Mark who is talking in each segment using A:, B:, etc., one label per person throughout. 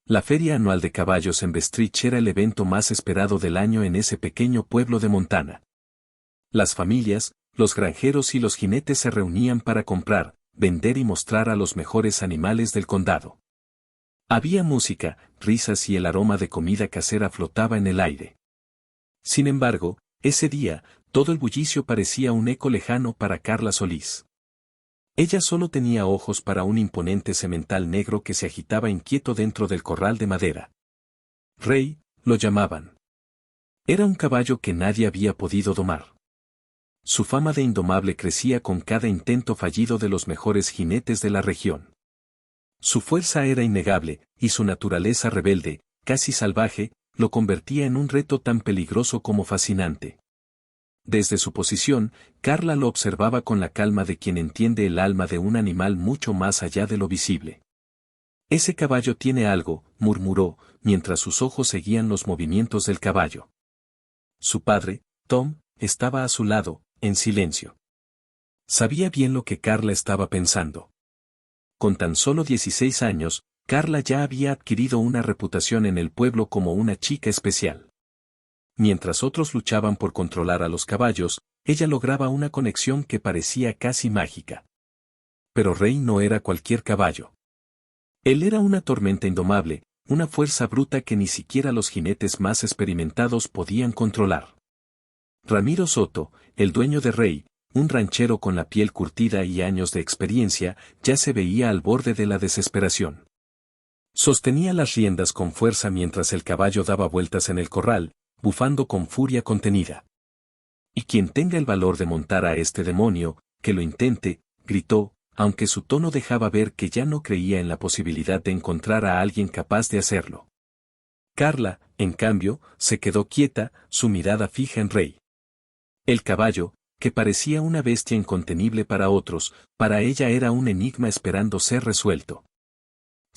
A: La feria anual de caballos en Bestridge era el evento más esperado del año en ese pequeño pueblo de Montana. Las familias, los granjeros y los jinetes se reunían para comprar, vender y mostrar a los mejores animales del condado. Había música, risas y el aroma de comida casera flotaba en el aire. Sin embargo, ese día, todo el bullicio parecía un eco lejano para Carla Solís. Ella solo tenía ojos para un imponente semental negro que se agitaba inquieto dentro del corral de madera. Rey, lo llamaban. Era un caballo que nadie había podido domar. Su fama de indomable crecía con cada intento fallido de los mejores jinetes de la región. Su fuerza era innegable, y su naturaleza rebelde, casi salvaje, lo convertía en un reto tan peligroso como fascinante. Desde su posición, Carla lo observaba con la calma de quien entiende el alma de un animal mucho más allá de lo visible. Ese caballo tiene algo, murmuró, mientras sus ojos seguían los movimientos del caballo. Su padre, Tom, estaba a su lado, en silencio. Sabía bien lo que Carla estaba pensando. Con tan solo 16 años, Carla ya había adquirido una reputación en el pueblo como una chica especial. Mientras otros luchaban por controlar a los caballos, ella lograba una conexión que parecía casi mágica. Pero Rey no era cualquier caballo. Él era una tormenta indomable, una fuerza bruta que ni siquiera los jinetes más experimentados podían controlar. Ramiro Soto, el dueño de Rey, un ranchero con la piel curtida y años de experiencia, ya se veía al borde de la desesperación. Sostenía las riendas con fuerza mientras el caballo daba vueltas en el corral, bufando con furia contenida. Y quien tenga el valor de montar a este demonio, que lo intente, gritó, aunque su tono dejaba ver que ya no creía en la posibilidad de encontrar a alguien capaz de hacerlo. Carla, en cambio, se quedó quieta, su mirada fija en Rey. El caballo, que parecía una bestia incontenible para otros, para ella era un enigma esperando ser resuelto.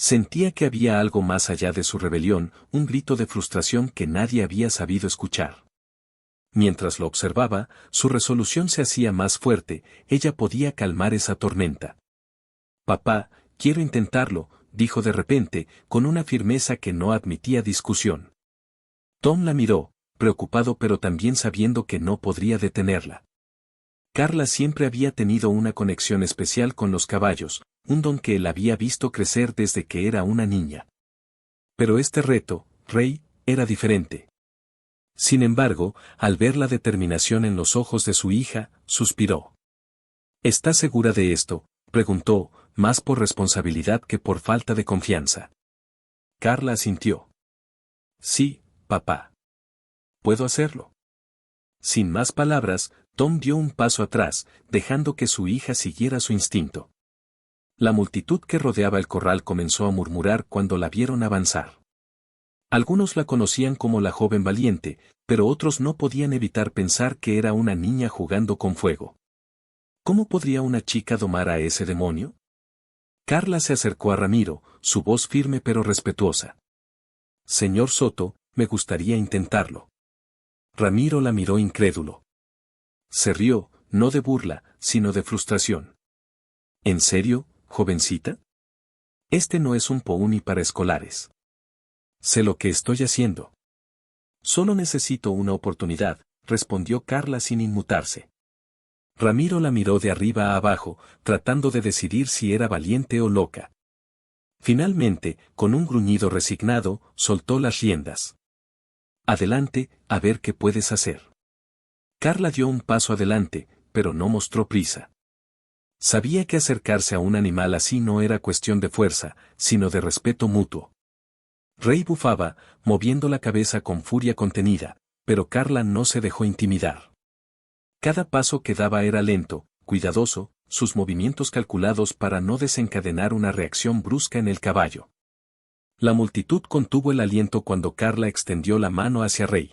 A: Sentía que había algo más allá de su rebelión, un grito de frustración que nadie había sabido escuchar. Mientras lo observaba, su resolución se hacía más fuerte, ella podía calmar esa tormenta. «Papá, quiero intentarlo», dijo de repente, con una firmeza que no admitía discusión. Tom la miró, preocupado pero también sabiendo que no podría detenerla. Carla siempre había tenido una conexión especial con los caballos, un don que él había visto crecer desde que era una niña. Pero este reto, Rey, era diferente. Sin embargo, al ver la determinación en los ojos de su hija, suspiró. «¿Estás segura de esto?», preguntó, más por responsabilidad que por falta de confianza. Carla asintió. «Sí, papá. Puedo hacerlo». Sin más palabras, Tom dio un paso atrás, dejando que su hija siguiera su instinto. La multitud que rodeaba el corral comenzó a murmurar cuando la vieron avanzar. Algunos la conocían como la joven valiente, pero otros no podían evitar pensar que era una niña jugando con fuego. ¿Cómo podría una chica domar a ese demonio? Carla se acercó a Ramiro, su voz firme pero respetuosa. «Señor Soto, me gustaría intentarlo». Ramiro la miró incrédulo. Se rió, no de burla, sino de frustración. «¿En serio, jovencita? Este no es un pony para escolares. Sé lo que estoy haciendo». «Solo necesito una oportunidad», respondió Carla sin inmutarse. Ramiro la miró de arriba a abajo, tratando de decidir si era valiente o loca. Finalmente, con un gruñido resignado, soltó las riendas. «Adelante, a ver qué puedes hacer». Carla dio un paso adelante, pero no mostró prisa. Sabía que acercarse a un animal así no era cuestión de fuerza, sino de respeto mutuo. Rey bufaba, moviendo la cabeza con furia contenida, pero Carla no se dejó intimidar. Cada paso que daba era lento, cuidadoso, sus movimientos calculados para no desencadenar una reacción brusca en el caballo. La multitud contuvo el aliento cuando Carla extendió la mano hacia Rey.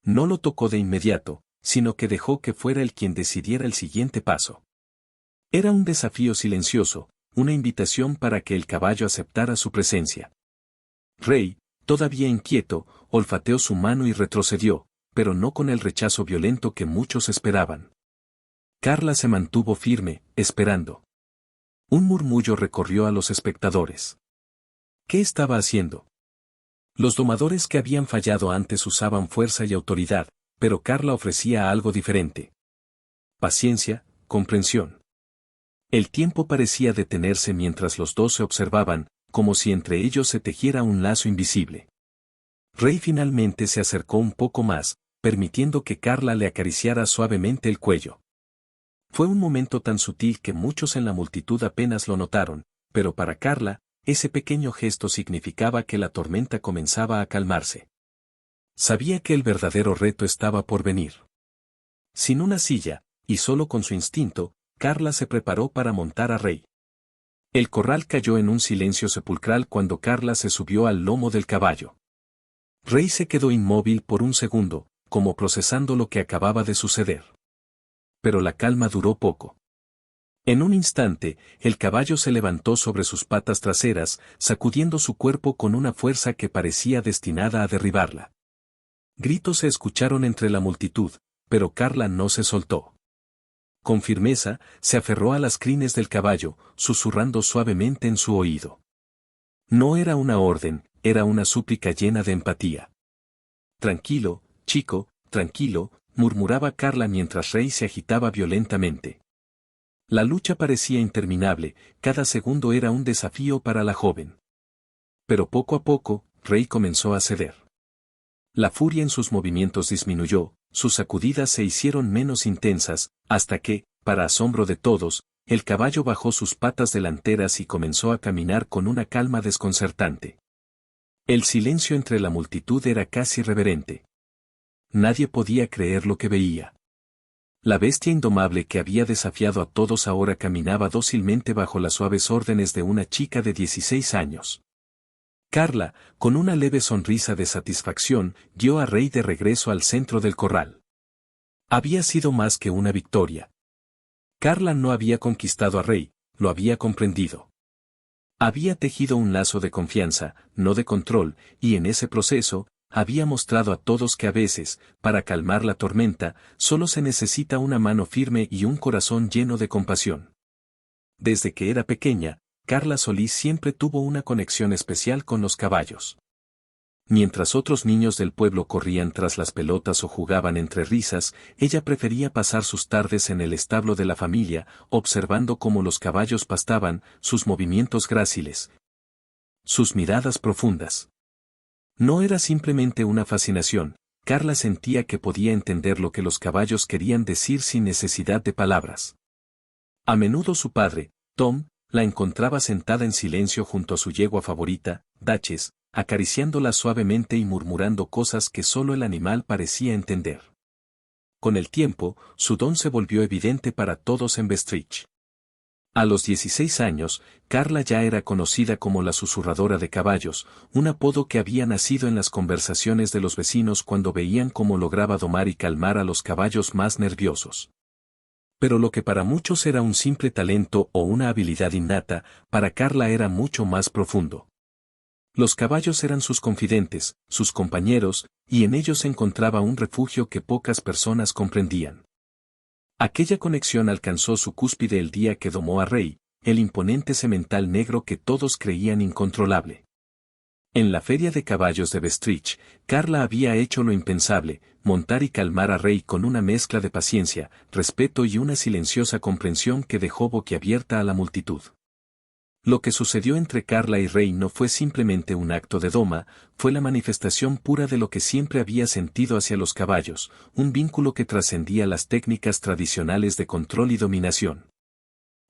A: No lo tocó de inmediato, sino que dejó que fuera él quien decidiera el siguiente paso. Era un desafío silencioso, una invitación para que el caballo aceptara su presencia. Rey, todavía inquieto, olfateó su mano y retrocedió, pero no con el rechazo violento que muchos esperaban. Carla se mantuvo firme, esperando. Un murmullo recorrió a los espectadores. ¿Qué estaba haciendo? Los domadores que habían fallado antes usaban fuerza y autoridad, pero Carla ofrecía algo diferente. Paciencia, comprensión. El tiempo parecía detenerse mientras los dos se observaban, como si entre ellos se tejiera un lazo invisible. Rey finalmente se acercó un poco más, permitiendo que Carla le acariciara suavemente el cuello. Fue un momento tan sutil que muchos en la multitud apenas lo notaron, pero para Carla, ese pequeño gesto significaba que la tormenta comenzaba a calmarse. Sabía que el verdadero reto estaba por venir. Sin una silla, y solo con su instinto, Carla se preparó para montar a Rey. El corral cayó en un silencio sepulcral cuando Carla se subió al lomo del caballo. Rey se quedó inmóvil por un segundo, como procesando lo que acababa de suceder. Pero la calma duró poco. En un instante, el caballo se levantó sobre sus patas traseras, sacudiendo su cuerpo con una fuerza que parecía destinada a derribarla. Gritos se escucharon entre la multitud, pero Carla no se soltó. Con firmeza, se aferró a las crines del caballo, susurrando suavemente en su oído. No era una orden, era una súplica llena de empatía. Tranquilo, chico, tranquilo, murmuraba Carla mientras Rey se agitaba violentamente. La lucha parecía interminable, cada segundo era un desafío para la joven. Pero poco a poco, Rey comenzó a ceder. La furia en sus movimientos disminuyó, sus sacudidas se hicieron menos intensas, hasta que, para asombro de todos, el caballo bajó sus patas delanteras y comenzó a caminar con una calma desconcertante. El silencio entre la multitud era casi reverente. Nadie podía creer lo que veía. La bestia indomable que había desafiado a todos ahora caminaba dócilmente bajo las suaves órdenes de una chica de 16 años. Carla, con una leve sonrisa de satisfacción, guió a Rey de regreso al centro del corral. Había sido más que una victoria. Carla no había conquistado a Rey, lo había comprendido. Había tejido un lazo de confianza, no de control, y en ese proceso, había mostrado a todos que a veces, para calmar la tormenta, solo se necesita una mano firme y un corazón lleno de compasión. Desde que era pequeña, Carla Solís siempre tuvo una conexión especial con los caballos. Mientras otros niños del pueblo corrían tras las pelotas o jugaban entre risas, ella prefería pasar sus tardes en el establo de la familia, observando cómo los caballos pastaban, sus movimientos gráciles, sus miradas profundas. No era simplemente una fascinación, Carla sentía que podía entender lo que los caballos querían decir sin necesidad de palabras. A menudo su padre, Tom, la encontraba sentada en silencio junto a su yegua favorita, Duchess, acariciándola suavemente y murmurando cosas que solo el animal parecía entender. Con el tiempo, su don se volvió evidente para todos en Bestridge. A los 16 años, Carla ya era conocida como la susurradora de caballos, un apodo que había nacido en las conversaciones de los vecinos cuando veían cómo lograba domar y calmar a los caballos más nerviosos. Pero lo que para muchos era un simple talento o una habilidad innata, para Carla era mucho más profundo. Los caballos eran sus confidentes, sus compañeros, y en ellos encontraba un refugio que pocas personas comprendían. Aquella conexión alcanzó su cúspide el día que domó a Rey, el imponente semental negro que todos creían incontrolable. En la feria de caballos de Bestridge, Carla había hecho lo impensable, montar y calmar a Rey con una mezcla de paciencia, respeto y una silenciosa comprensión que dejó boquiabierta a la multitud. Lo que sucedió entre Carla y Rey no fue simplemente un acto de doma, fue la manifestación pura de lo que siempre había sentido hacia los caballos, un vínculo que trascendía las técnicas tradicionales de control y dominación.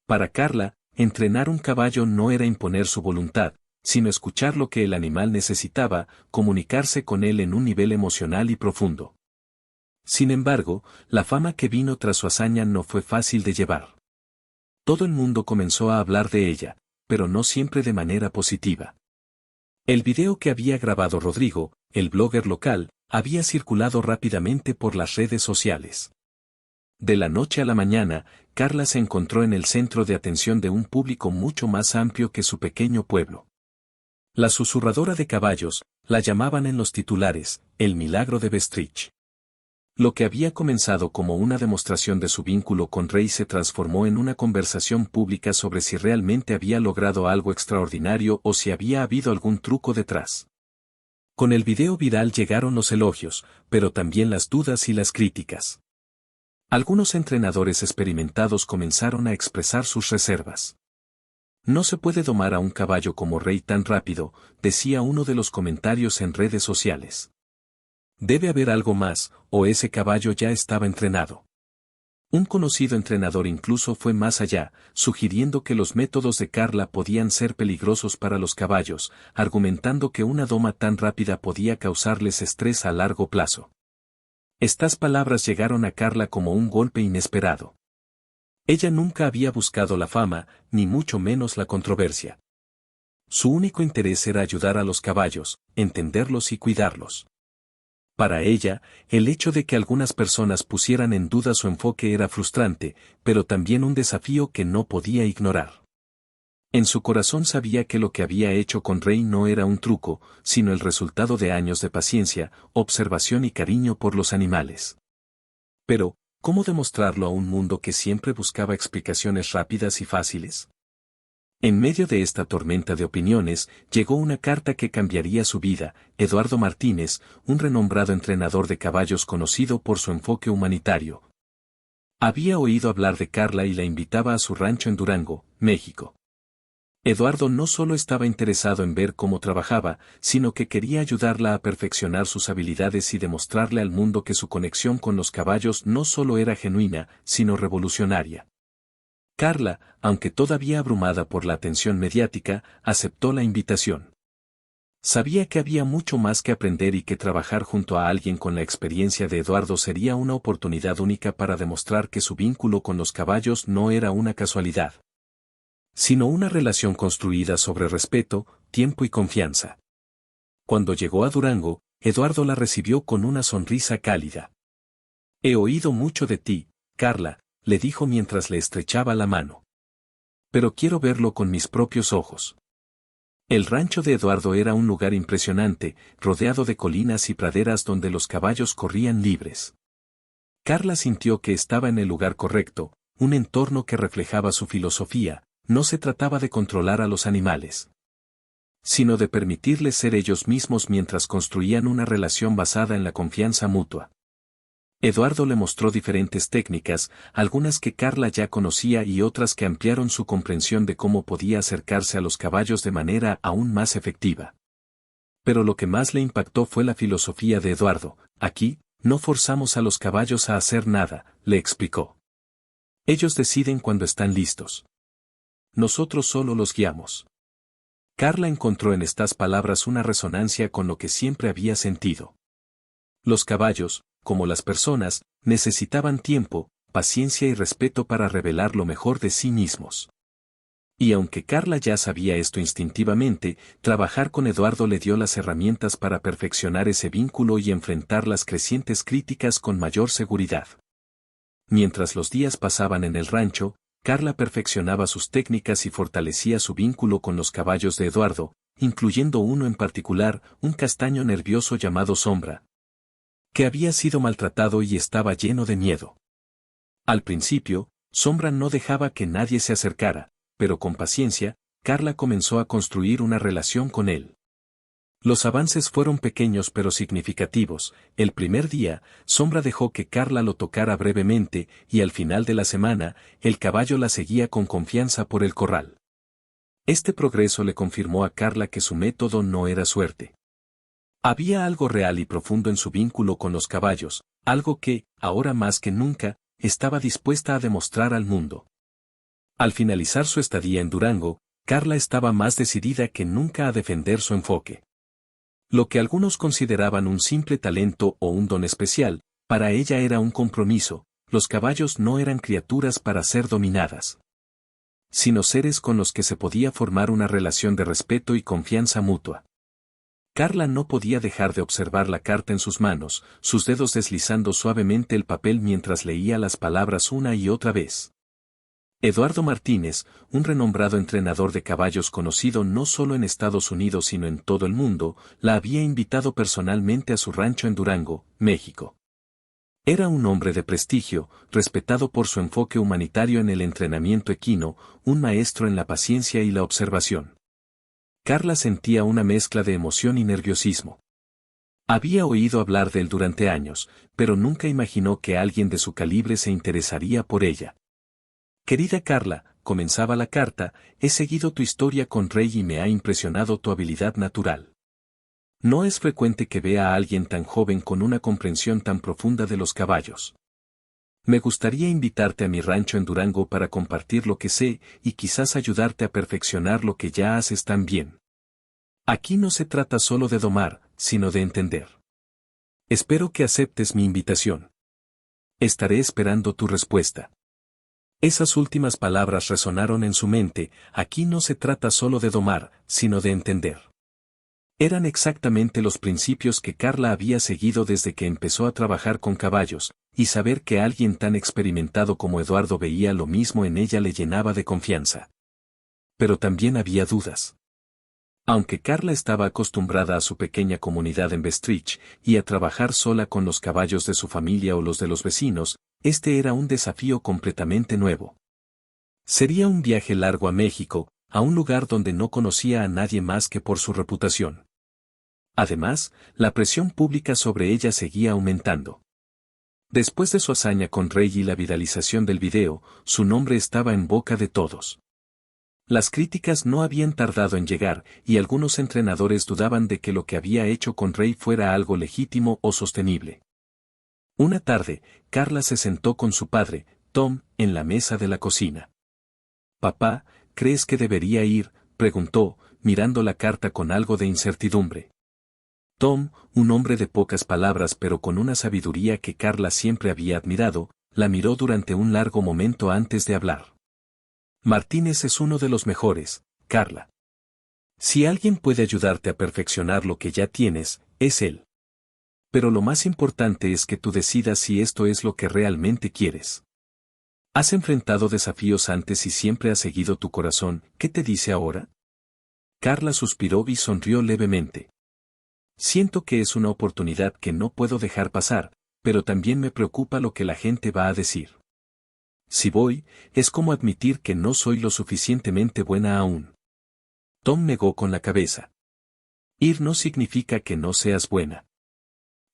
A: Para Carla, entrenar un caballo no era imponer su voluntad, sino escuchar lo que el animal necesitaba, comunicarse con él en un nivel emocional y profundo. Sin embargo, la fama que vino tras su hazaña no fue fácil de llevar. Todo el mundo comenzó a hablar de ella, pero no siempre de manera positiva. El video que había grabado Rodrigo, el blogger local, había circulado rápidamente por las redes sociales. De la noche a la mañana, Carla se encontró en el centro de atención de un público mucho más amplio que su pequeño pueblo. La susurradora de caballos, la llamaban en los titulares, el milagro de Bestridge. Lo que había comenzado como una demostración de su vínculo con Rey se transformó en una conversación pública sobre si realmente había logrado algo extraordinario o si había habido algún truco detrás. Con el video viral llegaron los elogios, pero también las dudas y las críticas. Algunos entrenadores experimentados comenzaron a expresar sus reservas. No se puede domar a un caballo como Rey tan rápido, decía uno de los comentarios en redes sociales. Debe haber algo más, o ese caballo ya estaba entrenado. Un conocido entrenador incluso fue más allá, sugiriendo que los métodos de Carla podían ser peligrosos para los caballos, argumentando que una doma tan rápida podía causarles estrés a largo plazo. Estas palabras llegaron a Carla como un golpe inesperado. Ella nunca había buscado la fama, ni mucho menos la controversia. Su único interés era ayudar a los caballos, entenderlos y cuidarlos. Para ella, el hecho de que algunas personas pusieran en duda su enfoque era frustrante, pero también un desafío que no podía ignorar. En su corazón sabía que lo que había hecho con Rey no era un truco, sino el resultado de años de paciencia, observación y cariño por los animales. Pero, ¿cómo demostrarlo a un mundo que siempre buscaba explicaciones rápidas y fáciles? En medio de esta tormenta de opiniones, llegó una carta que cambiaría su vida. Eduardo Martínez, un renombrado entrenador de caballos conocido por su enfoque humanitario. Había oído hablar de Carla y la invitaba a su rancho en Durango, México. Eduardo no solo estaba interesado en ver cómo trabajaba, sino que quería ayudarla a perfeccionar sus habilidades y demostrarle al mundo que su conexión con los caballos no solo era genuina, sino revolucionaria. Carla, aunque todavía abrumada por la atención mediática, aceptó la invitación. Sabía que había mucho más que aprender y que trabajar junto a alguien con la experiencia de Eduardo sería una oportunidad única para demostrar que su vínculo con los caballos no era una casualidad, sino una relación construida sobre respeto, tiempo y confianza. Cuando llegó a Durango, Eduardo la recibió con una sonrisa cálida. He oído mucho de ti, Carla, le dijo mientras le estrechaba la mano. Pero quiero verlo con mis propios ojos. El rancho de Eduardo era un lugar impresionante, rodeado de colinas y praderas donde los caballos corrían libres. Carla sintió que estaba en el lugar correcto, un entorno que reflejaba su filosofía. No se trataba de controlar a los animales, sino de permitirles ser ellos mismos mientras construían una relación basada en la confianza mutua. Eduardo le mostró diferentes técnicas, algunas que Carla ya conocía y otras que ampliaron su comprensión de cómo podía acercarse a los caballos de manera aún más efectiva. Pero lo que más le impactó fue la filosofía de Eduardo. Aquí, no forzamos a los caballos a hacer nada, le explicó. Ellos deciden cuando están listos. Nosotros solo los guiamos. Carla encontró en estas palabras una resonancia con lo que siempre había sentido. Los caballos, como las personas, necesitaban tiempo, paciencia y respeto para revelar lo mejor de sí mismos. Y aunque Carla ya sabía esto instintivamente, trabajar con Eduardo le dio las herramientas para perfeccionar ese vínculo y enfrentar las crecientes críticas con mayor seguridad. Mientras los días pasaban en el rancho, Carla perfeccionaba sus técnicas y fortalecía su vínculo con los caballos de Eduardo, incluyendo uno en particular, un castaño nervioso llamado Sombra, que había sido maltratado y estaba lleno de miedo. Al principio, Sombra no dejaba que nadie se acercara, pero con paciencia, Carla comenzó a construir una relación con él. Los avances fueron pequeños pero significativos. El primer día, Sombra dejó que Carla lo tocara brevemente, y al final de la semana, el caballo la seguía con confianza por el corral. Este progreso le confirmó a Carla que su método no era suerte. Había algo real y profundo en su vínculo con los caballos, algo que, ahora más que nunca, estaba dispuesta a demostrar al mundo. Al finalizar su estadía en Durango, Carla estaba más decidida que nunca a defender su enfoque. Lo que algunos consideraban un simple talento o un don especial, para ella era un compromiso. Los caballos no eran criaturas para ser dominadas, sino seres con los que se podía formar una relación de respeto y confianza mutua. Carla no podía dejar de observar la carta en sus manos, sus dedos deslizando suavemente el papel mientras leía las palabras una y otra vez. Eduardo Martínez, un renombrado entrenador de caballos conocido no solo en Estados Unidos sino en todo el mundo, la había invitado personalmente a su rancho en Durango, México. Era un hombre de prestigio, respetado por su enfoque humanitario en el entrenamiento equino, un maestro en la paciencia y la observación. Carla sentía una mezcla de emoción y nerviosismo. Había oído hablar de él durante años, pero nunca imaginó que alguien de su calibre se interesaría por ella. Querida Carla, comenzaba la carta, he seguido tu historia con Rey y me ha impresionado tu habilidad natural. No es frecuente que vea a alguien tan joven con una comprensión tan profunda de los caballos. Me gustaría invitarte a mi rancho en Durango para compartir lo que sé y quizás ayudarte a perfeccionar lo que ya haces tan bien. Aquí no se trata solo de domar, sino de entender. Espero que aceptes mi invitación. Estaré esperando tu respuesta. Esas últimas palabras resonaron en su mente, aquí no se trata solo de domar, sino de entender. Eran exactamente los principios que Carla había seguido desde que empezó a trabajar con caballos, y saber que alguien tan experimentado como Eduardo veía lo mismo en ella le llenaba de confianza. Pero también había dudas. Aunque Carla estaba acostumbrada a su pequeña comunidad en Bestrich y a trabajar sola con los caballos de su familia o los de los vecinos, este era un desafío completamente nuevo. Sería un viaje largo a México, a un lugar donde no conocía a nadie más que por su reputación. Además, la presión pública sobre ella seguía aumentando. Después de su hazaña con Rey y la viralización del video, su nombre estaba en boca de todos. Las críticas no habían tardado en llegar, y algunos entrenadores dudaban de que lo que había hecho con Rey fuera algo legítimo o sostenible. Una tarde, Carla se sentó con su padre, Tom, en la mesa de la cocina. «Papá, ¿crees que debería ir?», preguntó, mirando la carta con algo de incertidumbre. Tom, un hombre de pocas palabras pero con una sabiduría que Carla siempre había admirado, la miró durante un largo momento antes de hablar. «Martínez es uno de los mejores, Carla. Si alguien puede ayudarte a perfeccionar lo que ya tienes, es él. Pero lo más importante es que tú decidas si esto es lo que realmente quieres. Has enfrentado desafíos antes y siempre has seguido tu corazón, ¿qué te dice ahora?». Carla suspiró y sonrió levemente. «Siento que es una oportunidad que no puedo dejar pasar, pero también me preocupa lo que la gente va a decir. Si voy, es como admitir que no soy lo suficientemente buena aún». Tom negó con la cabeza. «Ir no significa que no seas buena.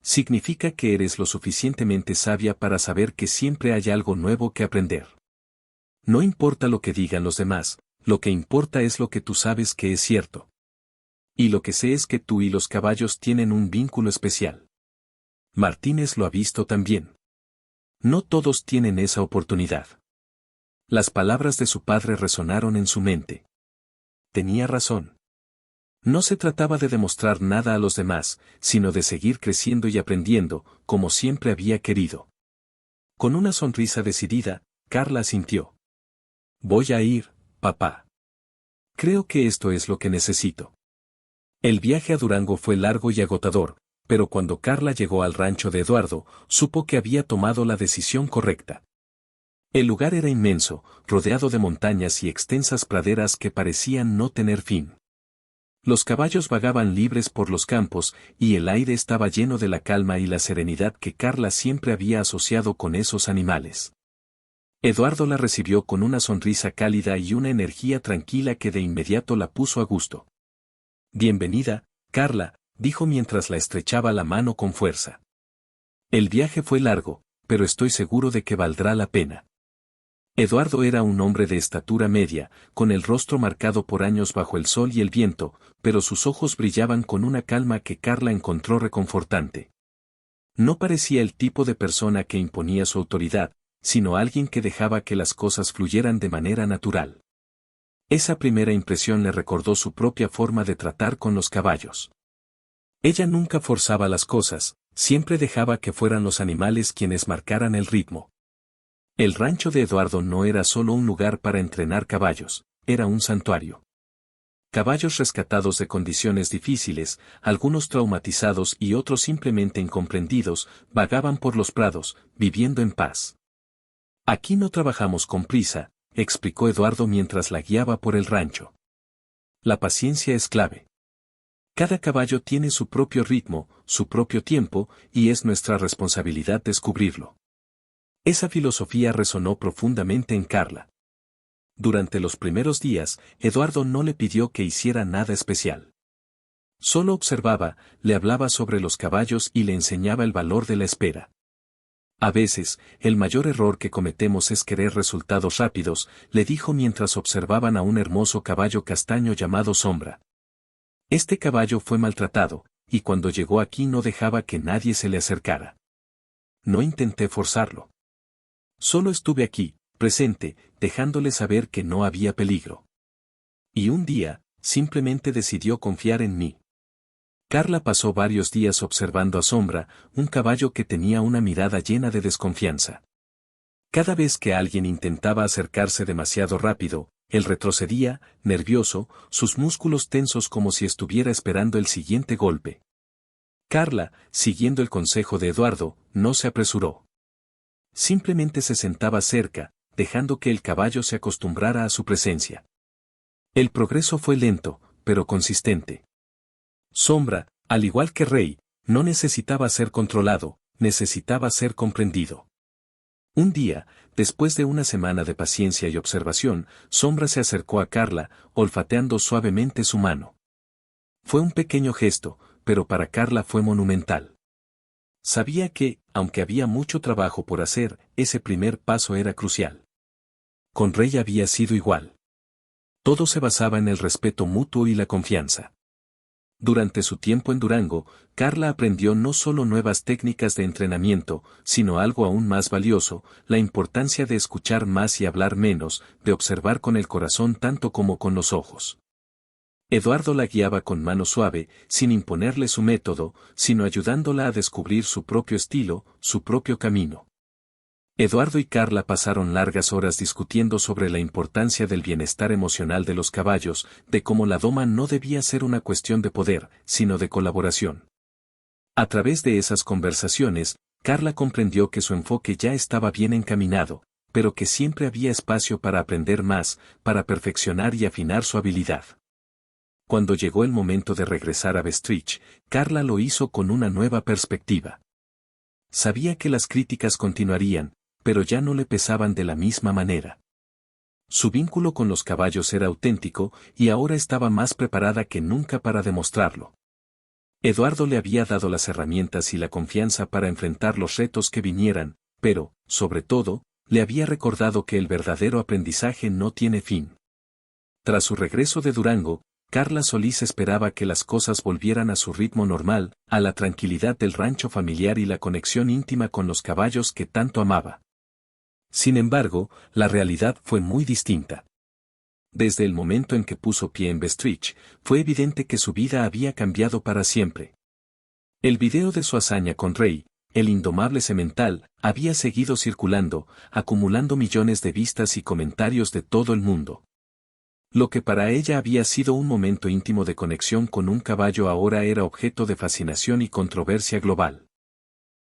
A: Significa que eres lo suficientemente sabia para saber que siempre hay algo nuevo que aprender. No importa lo que digan los demás, lo que importa es lo que tú sabes que es cierto. Y lo que sé es que tú y los caballos tienen un vínculo especial. Martínez lo ha visto también. No todos tienen esa oportunidad». Las palabras de su padre resonaron en su mente. Tenía razón. No se trataba de demostrar nada a los demás, sino de seguir creciendo y aprendiendo, como siempre había querido. Con una sonrisa decidida, Carla asintió. «Voy a ir, papá. Creo que esto es lo que necesito». El viaje a Durango fue largo y agotador, pero cuando Carla llegó al rancho de Eduardo, supo que había tomado la decisión correcta. El lugar era inmenso, rodeado de montañas y extensas praderas que parecían no tener fin. Los caballos vagaban libres por los campos, y el aire estaba lleno de la calma y la serenidad que Carla siempre había asociado con esos animales. Eduardo la recibió con una sonrisa cálida y una energía tranquila que de inmediato la puso a gusto. «Bienvenida, Carla», dijo mientras la estrechaba la mano con fuerza. «El viaje fue largo, pero estoy seguro de que valdrá la pena». Eduardo era un hombre de estatura media, con el rostro marcado por años bajo el sol y el viento, pero sus ojos brillaban con una calma que Carla encontró reconfortante. No parecía el tipo de persona que imponía su autoridad, sino alguien que dejaba que las cosas fluyeran de manera natural. Esa primera impresión le recordó su propia forma de tratar con los caballos. Ella nunca forzaba las cosas, siempre dejaba que fueran los animales quienes marcaran el ritmo. El rancho de Eduardo no era solo un lugar para entrenar caballos, era un santuario. Caballos rescatados de condiciones difíciles, algunos traumatizados y otros simplemente incomprendidos, vagaban por los prados, viviendo en paz. «Aquí no trabajamos con prisa», explicó Eduardo mientras la guiaba por el rancho. «La paciencia es clave. Cada caballo tiene su propio ritmo, su propio tiempo, y es nuestra responsabilidad descubrirlo. Esa filosofía resonó profundamente en Carla. Durante los primeros días, Eduardo no le pidió que hiciera nada especial. Solo observaba, le hablaba sobre los caballos y le enseñaba el valor de la espera. A veces, el mayor error que cometemos es querer resultados rápidos, le dijo mientras observaban a un hermoso caballo castaño llamado Sombra. Este caballo fue maltratado, y cuando llegó aquí no dejaba que nadie se le acercara. No intenté forzarlo. Solo estuve aquí, presente, dejándole saber que no había peligro. Y un día, simplemente decidió confiar en mí. Carla pasó varios días observando a Sombra, un caballo que tenía una mirada llena de desconfianza. Cada vez que alguien intentaba acercarse demasiado rápido, él retrocedía, nervioso, sus músculos tensos como si estuviera esperando el siguiente golpe. Carla, siguiendo el consejo de Eduardo, no se apresuró. Simplemente se sentaba cerca, dejando que el caballo se acostumbrara a su presencia. El progreso fue lento, pero consistente. Sombra, al igual que Rey, no necesitaba ser controlado, necesitaba ser comprendido. Un día, después de una semana de paciencia y observación, Sombra se acercó a Carla, olfateando suavemente su mano. Fue un pequeño gesto, pero para Carla fue monumental. Sabía que, aunque había mucho trabajo por hacer, ese primer paso era crucial. Con Rey había sido igual. Todo se basaba en el respeto mutuo y la confianza. Durante su tiempo en Durango, Carla aprendió no solo nuevas técnicas de entrenamiento, sino algo aún más valioso, la importancia de escuchar más y hablar menos, de observar con el corazón tanto como con los ojos. Eduardo la guiaba con mano suave, sin imponerle su método, sino ayudándola a descubrir su propio estilo, su propio camino. Eduardo y Carla pasaron largas horas discutiendo sobre la importancia del bienestar emocional de los caballos, de cómo la doma no debía ser una cuestión de poder, sino de colaboración. A través de esas conversaciones, Carla comprendió que su enfoque ya estaba bien encaminado, pero que siempre había espacio para aprender más, para perfeccionar y afinar su habilidad. Cuando llegó el momento de regresar a Bestridge, Carla lo hizo con una nueva perspectiva. Sabía que las críticas continuarían, pero ya no le pesaban de la misma manera. Su vínculo con los caballos era auténtico, y ahora estaba más preparada que nunca para demostrarlo. Eduardo le había dado las herramientas y la confianza para enfrentar los retos que vinieran, pero, sobre todo, le había recordado que el verdadero aprendizaje no tiene fin. Tras su regreso de Durango, Carla Solís esperaba que las cosas volvieran a su ritmo normal, a la tranquilidad del rancho familiar y la conexión íntima con los caballos que tanto amaba. Sin embargo, la realidad fue muy distinta. Desde el momento en que puso pie en Bestridge, fue evidente que su vida había cambiado para siempre. El video de su hazaña con Rey, el indomable semental, había seguido circulando, acumulando millones de vistas y comentarios de todo el mundo. Lo que para ella había sido un momento íntimo de conexión con un caballo ahora era objeto de fascinación y controversia global.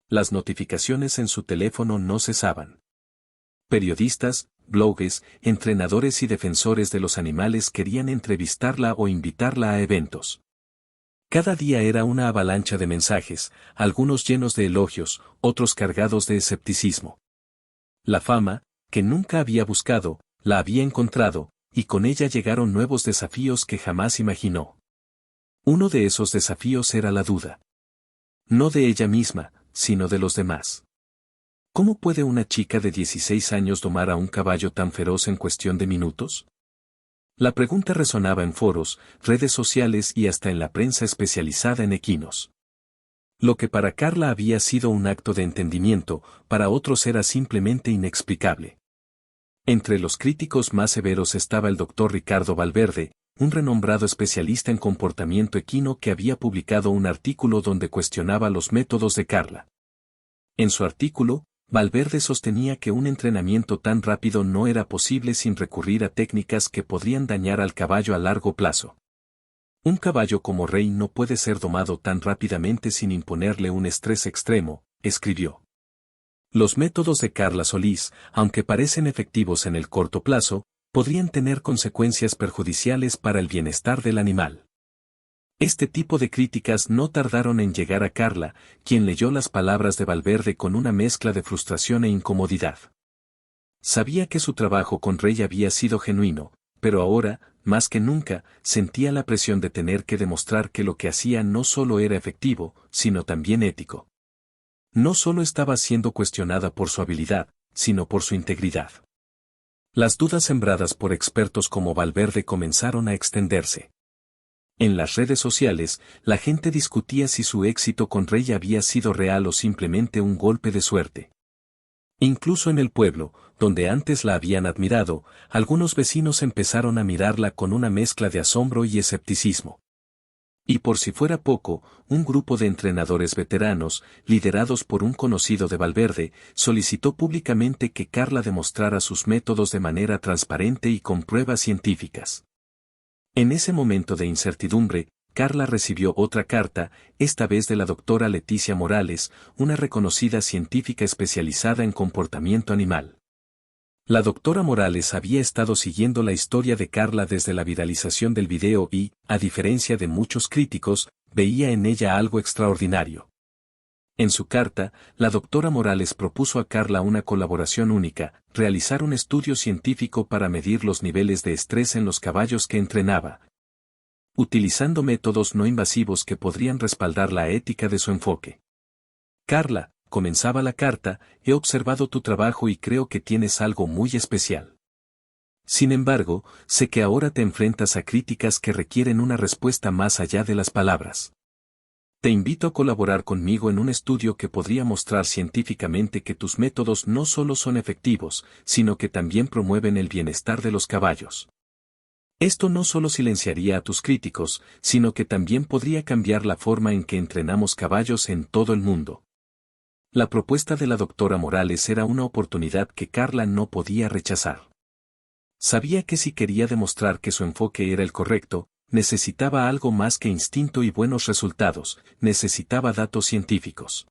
A: Las notificaciones en su teléfono no cesaban. Periodistas, bloggers, entrenadores y defensores de los animales querían entrevistarla o invitarla a eventos. Cada día era una avalancha de mensajes, algunos llenos de elogios, otros cargados de escepticismo. La fama, que nunca había buscado, la había encontrado, y con ella llegaron nuevos desafíos que jamás imaginó. Uno de esos desafíos era la duda. No de ella misma, sino de los demás. ¿Cómo puede una chica de 16 años domar a un caballo tan feroz en cuestión de minutos? La pregunta resonaba en foros, redes sociales y hasta en la prensa especializada en equinos. Lo que para Carla había sido un acto de entendimiento, para otros era simplemente inexplicable. Entre los críticos más severos estaba el doctor Ricardo Valverde, un renombrado especialista en comportamiento equino que había publicado un artículo donde cuestionaba los métodos de Carla. En su artículo, Valverde sostenía que un entrenamiento tan rápido no era posible sin recurrir a técnicas que podrían dañar al caballo a largo plazo. Un caballo como Rey no puede ser domado tan rápidamente sin imponerle un estrés extremo, escribió. Los métodos de Carla Solís, aunque parecen efectivos en el corto plazo, podrían tener consecuencias perjudiciales para el bienestar del animal. Este tipo de críticas no tardaron en llegar a Carla, quien leyó las palabras de Valverde con una mezcla de frustración e incomodidad. Sabía que su trabajo con Rey había sido genuino, pero ahora, más que nunca, sentía la presión de tener que demostrar que lo que hacía no solo era efectivo, sino también ético. No solo estaba siendo cuestionada por su habilidad, sino por su integridad. Las dudas sembradas por expertos como Valverde comenzaron a extenderse. En las redes sociales, la gente discutía si su éxito con Rey había sido real o simplemente un golpe de suerte. Incluso en el pueblo, donde antes la habían admirado, algunos vecinos empezaron a mirarla con una mezcla de asombro y escepticismo. Y por si fuera poco, un grupo de entrenadores veteranos, liderados por un conocido de Valverde, solicitó públicamente que Carla demostrara sus métodos de manera transparente y con pruebas científicas. En ese momento de incertidumbre, Carla recibió otra carta, esta vez de la doctora Leticia Morales, una reconocida científica especializada en comportamiento animal. La doctora Morales había estado siguiendo la historia de Carla desde la viralización del video y, a diferencia de muchos críticos, veía en ella algo extraordinario. En su carta, la doctora Morales propuso a Carla una colaboración única, realizar un estudio científico para medir los niveles de estrés en los caballos que entrenaba, utilizando métodos no invasivos que podrían respaldar la ética de su enfoque. Carla, comenzaba la carta, he observado tu trabajo y creo que tienes algo muy especial. Sin embargo, sé que ahora te enfrentas a críticas que requieren una respuesta más allá de las palabras. Te invito a colaborar conmigo en un estudio que podría mostrar científicamente que tus métodos no solo son efectivos, sino que también promueven el bienestar de los caballos. Esto no solo silenciaría a tus críticos, sino que también podría cambiar la forma en que entrenamos caballos en todo el mundo. La propuesta de la doctora Morales era una oportunidad que Carla no podía rechazar. Sabía que si quería demostrar que su enfoque era el correcto, necesitaba algo más que instinto y buenos resultados, necesitaba datos científicos.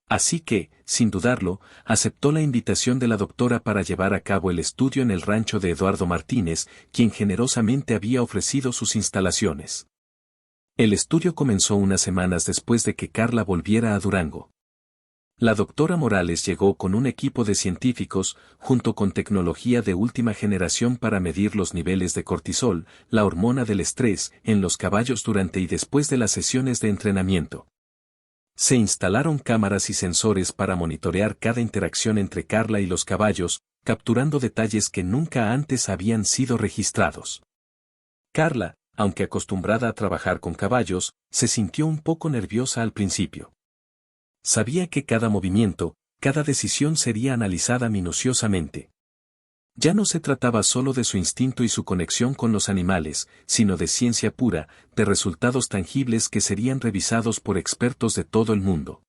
A: Así que, sin dudarlo, aceptó la invitación de la doctora para llevar a cabo el estudio en el rancho de Eduardo Martínez, quien generosamente había ofrecido sus instalaciones. El estudio comenzó unas semanas después de que Carla volviera a Durango. La doctora Morales llegó con un equipo de científicos, junto con tecnología de última generación para medir los niveles de cortisol, la hormona del estrés, en los caballos durante y después de las sesiones de entrenamiento. Se instalaron cámaras y sensores para monitorear cada interacción entre Carla y los caballos, capturando detalles que nunca antes habían sido registrados. Carla, aunque acostumbrada a trabajar con caballos, se sintió un poco nerviosa al principio. Sabía que cada movimiento, cada decisión sería analizada minuciosamente. Ya no se trataba solo de su instinto y su conexión con los animales, sino de ciencia pura, de resultados tangibles que serían revisados por expertos de todo el mundo.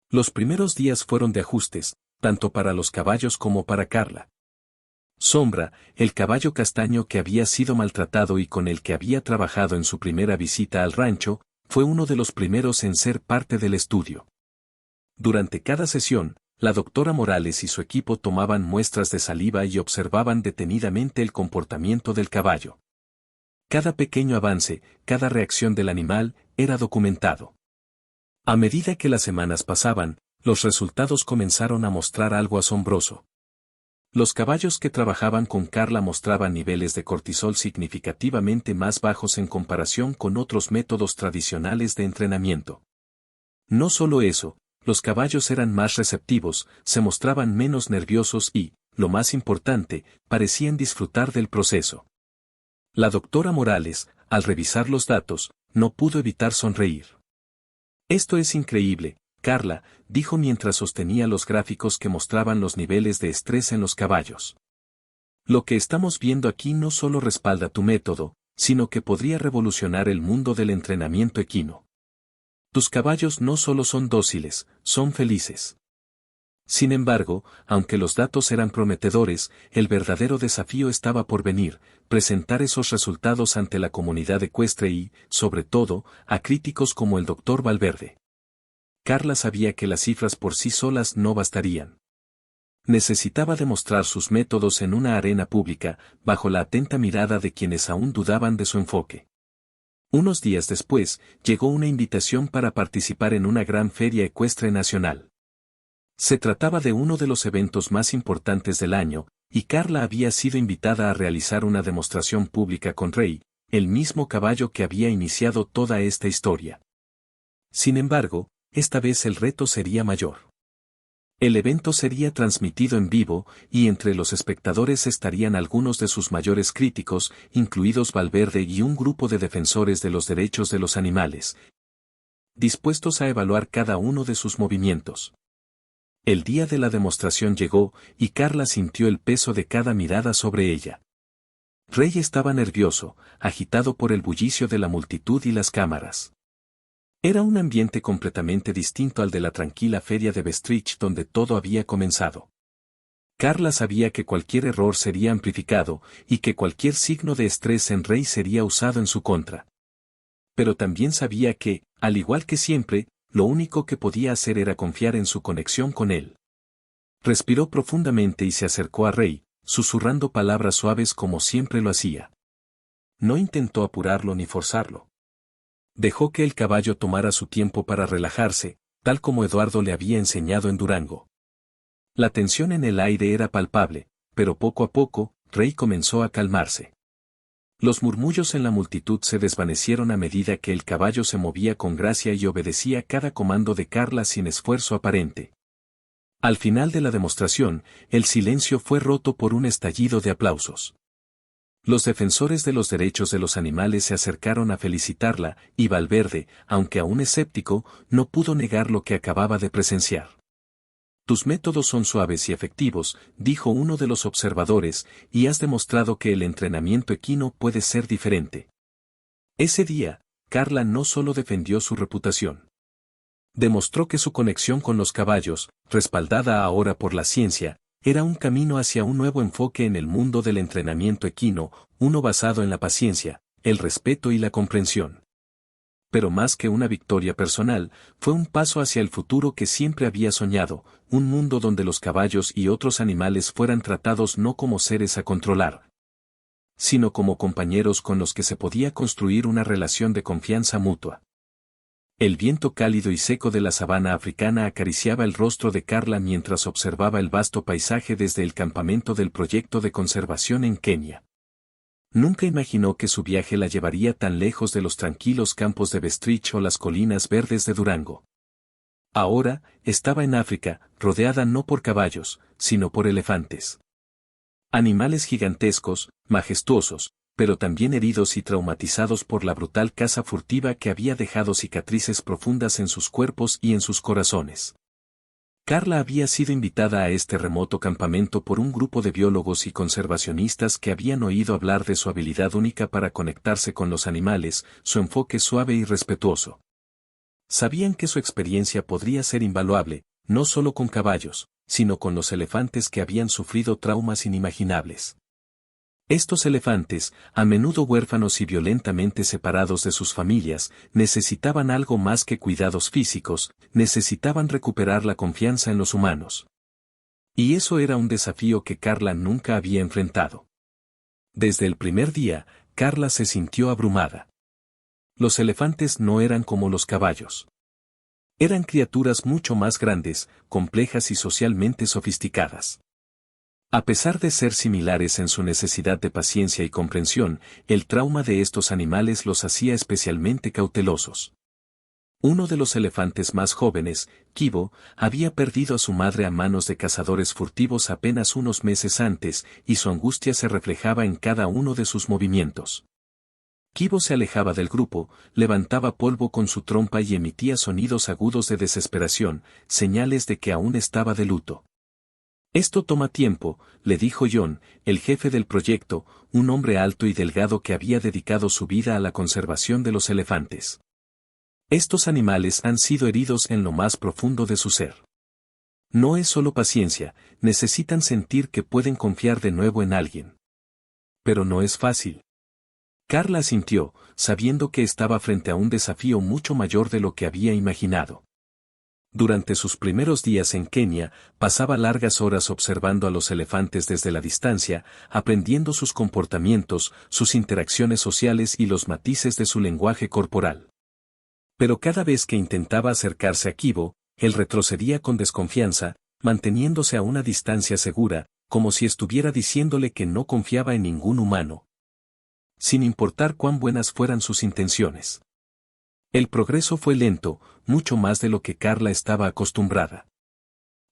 A: Los primeros días fueron de ajustes, tanto para los caballos como para Carla. Sombra, el caballo castaño que había sido maltratado y con el que había trabajado en su primera visita al rancho, fue uno de los primeros en ser parte del estudio. Durante cada sesión, la doctora Morales y su equipo tomaban muestras de saliva y observaban detenidamente el comportamiento del caballo. Cada pequeño avance, cada reacción del animal, era documentado. A medida que las semanas pasaban, los resultados comenzaron a mostrar algo asombroso. Los caballos que trabajaban con Carla mostraban niveles de cortisol significativamente más bajos en comparación con otros métodos tradicionales de entrenamiento. No solo eso, los caballos eran más receptivos, se mostraban menos nerviosos y, lo más importante, parecían disfrutar del proceso. La doctora Morales, al revisar los datos, no pudo evitar sonreír. Esto es increíble, Carla, dijo mientras sostenía los gráficos que mostraban los niveles de estrés en los caballos. Lo que estamos viendo aquí no solo respalda tu método, sino que podría revolucionar el mundo del entrenamiento equino. Tus caballos no solo son dóciles, son felices. Sin embargo, aunque los datos eran prometedores, el verdadero desafío estaba por venir, presentar esos resultados ante la comunidad ecuestre y, sobre todo, a críticos como el Dr. Valverde. Carla sabía que las cifras por sí solas no bastarían. Necesitaba demostrar sus métodos en una arena pública, bajo la atenta mirada de quienes aún dudaban de su enfoque. Unos días después, llegó una invitación para participar en una gran feria ecuestre nacional. Se trataba de uno de los eventos más importantes del año, y Carla había sido invitada a realizar una demostración pública con Rey, el mismo caballo que había iniciado toda esta historia. Sin embargo, esta vez el reto sería mayor. El evento sería transmitido en vivo, y entre los espectadores estarían algunos de sus mayores críticos, incluidos Valverde y un grupo de defensores de los derechos de los animales, dispuestos a evaluar cada uno de sus movimientos. El día de la demostración llegó, y Carla sintió el peso de cada mirada sobre ella. Rey estaba nervioso, agitado por el bullicio de la multitud y las cámaras. Era un ambiente completamente distinto al de la tranquila feria de Bestridge donde todo había comenzado. Carla sabía que cualquier error sería amplificado, y que cualquier signo de estrés en Rey sería usado en su contra. Pero también sabía que, al igual que siempre, lo único que podía hacer era confiar en su conexión con él. Respiró profundamente y se acercó a Rey, susurrando palabras suaves como siempre lo hacía. No intentó apurarlo ni forzarlo. Dejó que el caballo tomara su tiempo para relajarse, tal como Eduardo le había enseñado en Durango. La tensión en el aire era palpable, pero poco a poco, Rey comenzó a calmarse. Los murmullos en la multitud se desvanecieron a medida que el caballo se movía con gracia y obedecía cada comando de Carla sin esfuerzo aparente. Al final de la demostración, el silencio fue roto por un estallido de aplausos. Los defensores de los derechos de los animales se acercaron a felicitarla, y Valverde, aunque aún escéptico, no pudo negar lo que acababa de presenciar. Tus métodos son suaves y efectivos, dijo uno de los observadores, y has demostrado que el entrenamiento equino puede ser diferente. Ese día, Carla no solo defendió su reputación. Demostró que su conexión con los caballos, respaldada ahora por la ciencia, era un camino hacia un nuevo enfoque en el mundo del entrenamiento equino, uno basado en la paciencia, el respeto y la comprensión. Pero más que una victoria personal, fue un paso hacia el futuro que siempre había soñado, un mundo donde los caballos y otros animales fueran tratados no como seres a controlar, sino como compañeros con los que se podía construir una relación de confianza mutua. El viento cálido y seco de la sabana africana acariciaba el rostro de Carla mientras observaba el vasto paisaje desde el campamento del proyecto de conservación en Kenia. Nunca imaginó que su viaje la llevaría tan lejos de los tranquilos campos de Bestridge o las colinas verdes de Durango. Ahora, estaba en África, rodeada no por caballos, sino por elefantes. Animales gigantescos, majestuosos, pero también heridos y traumatizados por la brutal caza furtiva que había dejado cicatrices profundas en sus cuerpos y en sus corazones. Carla había sido invitada a este remoto campamento por un grupo de biólogos y conservacionistas que habían oído hablar de su habilidad única para conectarse con los animales, su enfoque suave y respetuoso. Sabían que su experiencia podría ser invaluable, no solo con caballos, sino con los elefantes que habían sufrido traumas inimaginables. Estos elefantes, a menudo huérfanos y violentamente separados de sus familias, necesitaban algo más que cuidados físicos, necesitaban recuperar la confianza en los humanos. Y eso era un desafío que Carla nunca había enfrentado. Desde el primer día, Carla se sintió abrumada. Los elefantes no eran como los caballos. Eran criaturas mucho más grandes, complejas y socialmente sofisticadas. A pesar de ser similares en su necesidad de paciencia y comprensión, el trauma de estos animales los hacía especialmente cautelosos. Uno de los elefantes más jóvenes, Kibo, había perdido a su madre a manos de cazadores furtivos apenas unos meses antes, y su angustia se reflejaba en cada uno de sus movimientos. Kibo se alejaba del grupo, levantaba polvo con su trompa y emitía sonidos agudos de desesperación, señales de que aún estaba de luto. Esto toma tiempo, le dijo John, el jefe del proyecto, un hombre alto y delgado que había dedicado su vida a la conservación de los elefantes. Estos animales han sido heridos en lo más profundo de su ser. No es solo paciencia, necesitan sentir que pueden confiar de nuevo en alguien. Pero no es fácil. Carla asintió, sabiendo que estaba frente a un desafío mucho mayor de lo que había imaginado. Durante sus primeros días en Kenia, pasaba largas horas observando a los elefantes desde la distancia, aprendiendo sus comportamientos, sus interacciones sociales y los matices de su lenguaje corporal. Pero cada vez que intentaba acercarse a Kibo, él retrocedía con desconfianza, manteniéndose a una distancia segura, como si estuviera diciéndole que no confiaba en ningún humano, sin importar cuán buenas fueran sus intenciones. El progreso fue lento, mucho más de lo que Carla estaba acostumbrada.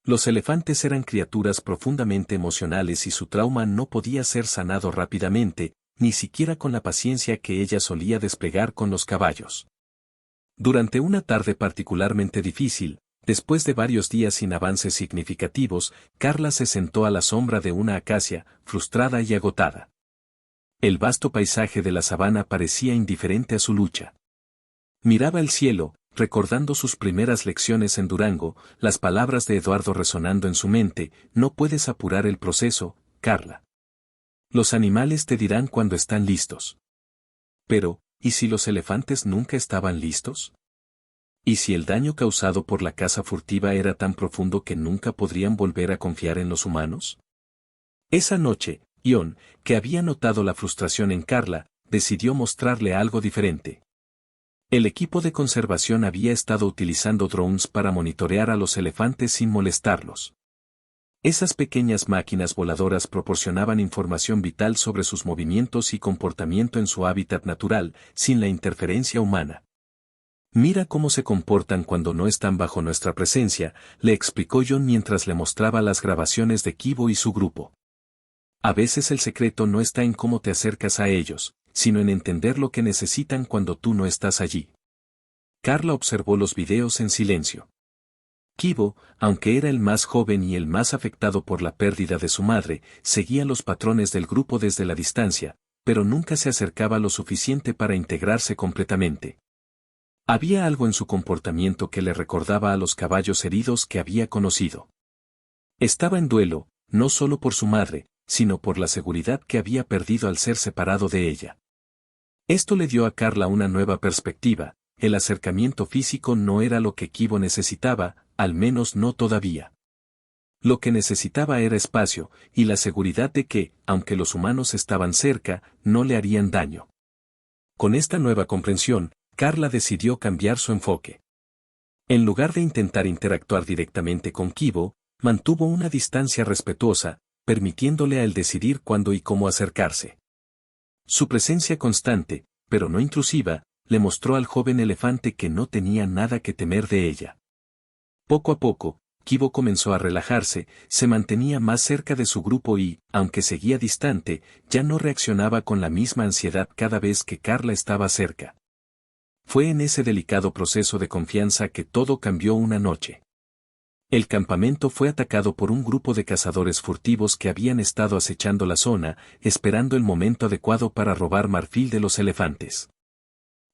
A: Los elefantes eran criaturas profundamente emocionales y su trauma no podía ser sanado rápidamente, ni siquiera con la paciencia que ella solía desplegar con los caballos. Durante una tarde particularmente difícil, después de varios días sin avances significativos, Carla se sentó a la sombra de una acacia, frustrada y agotada. El vasto paisaje de la sabana parecía indiferente a su lucha. Miraba el cielo, recordando sus primeras lecciones en Durango, las palabras de Eduardo resonando en su mente: no puedes apurar el proceso, Carla. Los animales te dirán cuando están listos. Pero, ¿y si los elefantes nunca estaban listos? ¿Y si el daño causado por la caza furtiva era tan profundo que nunca podrían volver a confiar en los humanos? Esa noche, Ion, que había notado la frustración en Carla, decidió mostrarle algo diferente. El equipo de conservación había estado utilizando drones para monitorear a los elefantes sin molestarlos. Esas pequeñas máquinas voladoras proporcionaban información vital sobre sus movimientos y comportamiento en su hábitat natural, sin la interferencia humana. Mira cómo se comportan cuando no están bajo nuestra presencia, le explicó John mientras le mostraba las grabaciones de Kibo y su grupo. A veces el secreto no está en cómo te acercas a ellos, sino en entender lo que necesitan cuando tú no estás allí. Carla observó los videos en silencio. Kibo, aunque era el más joven y el más afectado por la pérdida de su madre, seguía los patrones del grupo desde la distancia, pero nunca se acercaba lo suficiente para integrarse completamente. Había algo en su comportamiento que le recordaba a los caballos heridos que había conocido. Estaba en duelo, no solo por su madre, sino por la seguridad que había perdido al ser separado de ella. Esto le dio a Carla una nueva perspectiva: el acercamiento físico no era lo que Kibo necesitaba, al menos no todavía. Lo que necesitaba era espacio, y la seguridad de que, aunque los humanos estaban cerca, no le harían daño. Con esta nueva comprensión, Carla decidió cambiar su enfoque. En lugar de intentar interactuar directamente con Kibo, mantuvo una distancia respetuosa, permitiéndole a él decidir cuándo y cómo acercarse. Su presencia constante, pero no intrusiva, le mostró al joven elefante que no tenía nada que temer de ella. Poco a poco, Kibo comenzó a relajarse, se mantenía más cerca de su grupo y, aunque seguía distante, ya no reaccionaba con la misma ansiedad cada vez que Carla estaba cerca. Fue en ese delicado proceso de confianza que todo cambió una noche. El campamento fue atacado por un grupo de cazadores furtivos que habían estado acechando la zona, esperando el momento adecuado para robar marfil de los elefantes.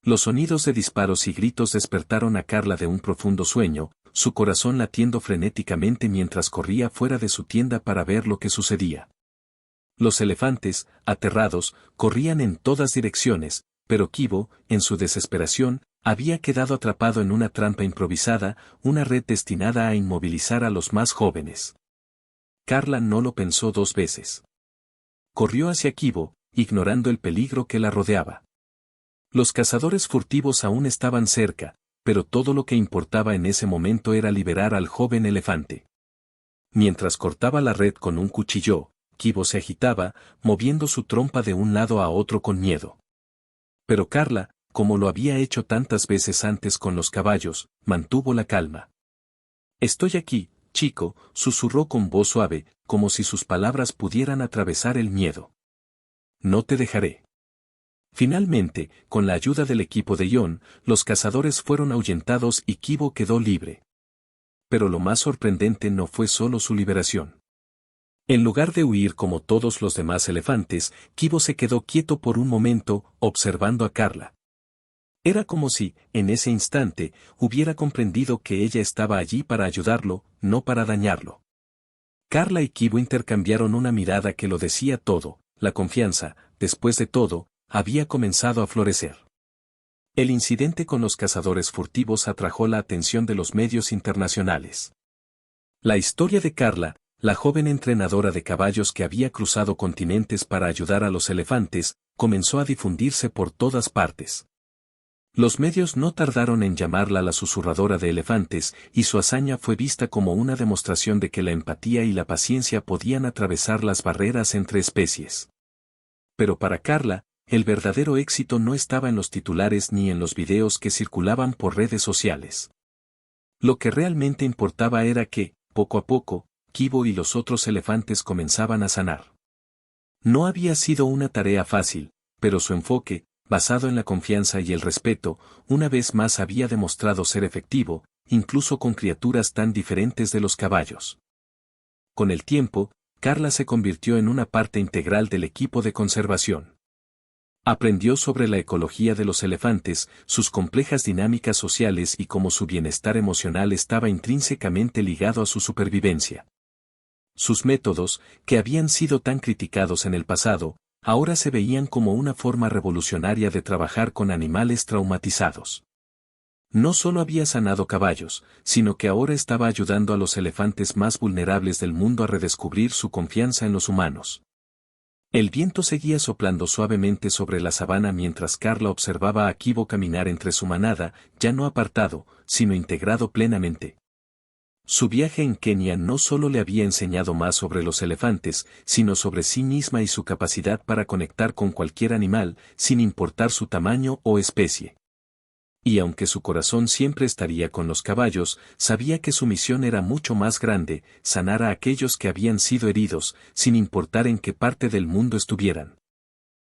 A: Los sonidos de disparos y gritos despertaron a Carla de un profundo sueño, su corazón latiendo frenéticamente mientras corría fuera de su tienda para ver lo que sucedía. Los elefantes, aterrados, corrían en todas direcciones, pero Kibo, en su desesperación, había quedado atrapado en una trampa improvisada, una red destinada a inmovilizar a los más jóvenes. Carla no lo pensó dos veces. Corrió hacia Kibo, ignorando el peligro que la rodeaba. Los cazadores furtivos aún estaban cerca, pero todo lo que importaba en ese momento era liberar al joven elefante. Mientras cortaba la red con un cuchillo, Kibo se agitaba, moviendo su trompa de un lado a otro con miedo. Pero Carla, como lo había hecho tantas veces antes con los caballos, mantuvo la calma. «Estoy aquí, chico», susurró con voz suave, como si sus palabras pudieran atravesar el miedo. «No te dejaré». Finalmente, con la ayuda del equipo de John, los cazadores fueron ahuyentados y Kibo quedó libre. Pero lo más sorprendente no fue solo su liberación. En lugar de huir como todos los demás elefantes, Kibo se quedó quieto por un momento, observando a Carla. Era como si, en ese instante, hubiera comprendido que ella estaba allí para ayudarlo, no para dañarlo. Carla y Kibo intercambiaron una mirada que lo decía todo: la confianza, después de todo, había comenzado a florecer. El incidente con los cazadores furtivos atrajo la atención de los medios internacionales. La historia de Carla, la joven entrenadora de caballos que había cruzado continentes para ayudar a los elefantes, comenzó a difundirse por todas partes. Los medios no tardaron en llamarla la susurradora de elefantes, y su hazaña fue vista como una demostración de que la empatía y la paciencia podían atravesar las barreras entre especies. Pero para Carla, el verdadero éxito no estaba en los titulares ni en los videos que circulaban por redes sociales. Lo que realmente importaba era que, poco a poco, Kibo y los otros elefantes comenzaban a sanar. No había sido una tarea fácil, pero su enfoque, basado en la confianza y el respeto, una vez más había demostrado ser efectivo, incluso con criaturas tan diferentes de los caballos. Con el tiempo, Carla se convirtió en una parte integral del equipo de conservación. Aprendió sobre la ecología de los elefantes, sus complejas dinámicas sociales y cómo su bienestar emocional estaba intrínsecamente ligado a su supervivencia. Sus métodos, que habían sido tan criticados en el pasado, ahora se veían como una forma revolucionaria de trabajar con animales traumatizados. No solo había sanado caballos, sino que ahora estaba ayudando a los elefantes más vulnerables del mundo a redescubrir su confianza en los humanos. El viento seguía soplando suavemente sobre la sabana mientras Carla observaba a Kibo caminar entre su manada, ya no apartado, sino integrado plenamente. Su viaje en Kenia no solo le había enseñado más sobre los elefantes, sino sobre sí misma y su capacidad para conectar con cualquier animal, sin importar su tamaño o especie. Y aunque su corazón siempre estaría con los caballos, sabía que su misión era mucho más grande, sanar a aquellos que habían sido heridos, sin importar en qué parte del mundo estuvieran.